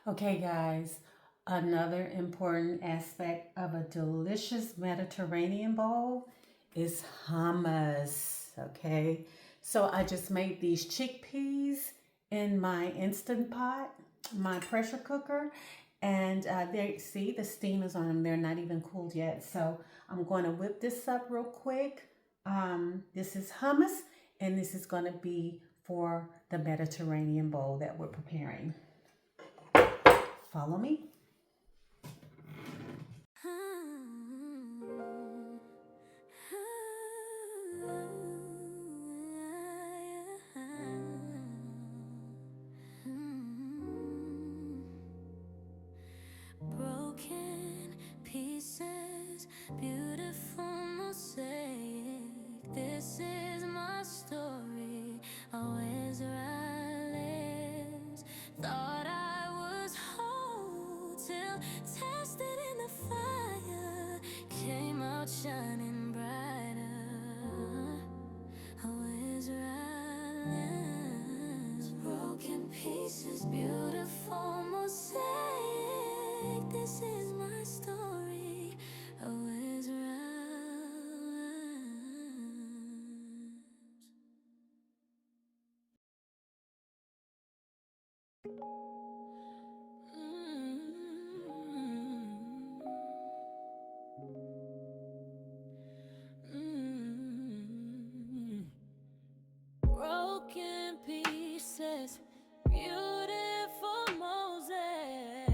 Okay, guys, another important aspect of a delicious Mediterranean bowl is hummus. Okay, so I just made these chickpeas in my instant pot, my pressure cooker, and they see the steam is on them. They're not even cooled yet. So I'm going to whip this up real quick. This is hummus, and this is going to be for the Mediterranean bowl that we're preparing. Follow me. Broken pieces, beautiful mosaic. This is my story. Awa Israel thought I was whole till tested in the fire, came out shining brighter. Awa Israel, broken pieces, beautiful mosaic. This is my story. Awa Israel. Broken pieces, beautiful mosaic.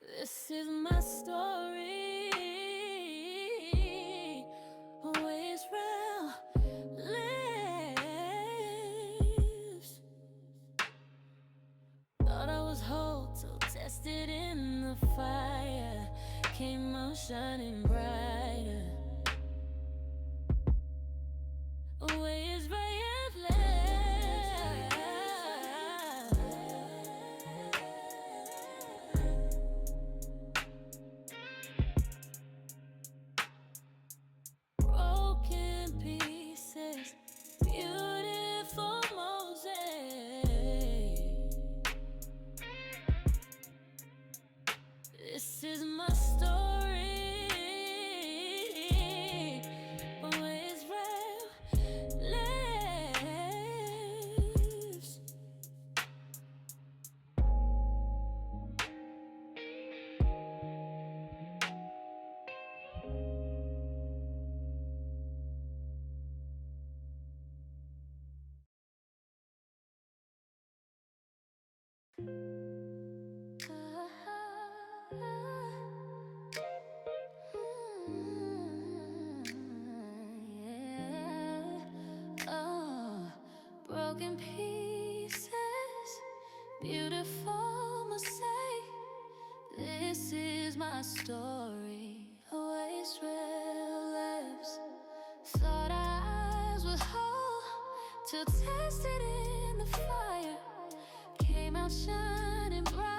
This is my story. Awa Israel lives. Thought I was whole till tested in the fire, came out shining brighter. Awa Israel lives. Broken pieces, beautiful mosaic. This is my story. Awa Israel lives. Oh, broken pieces, beautiful mosaic. This is my story. Awa Israel lives. Thought our eyes were whole till tested in the fire, came out shining bright.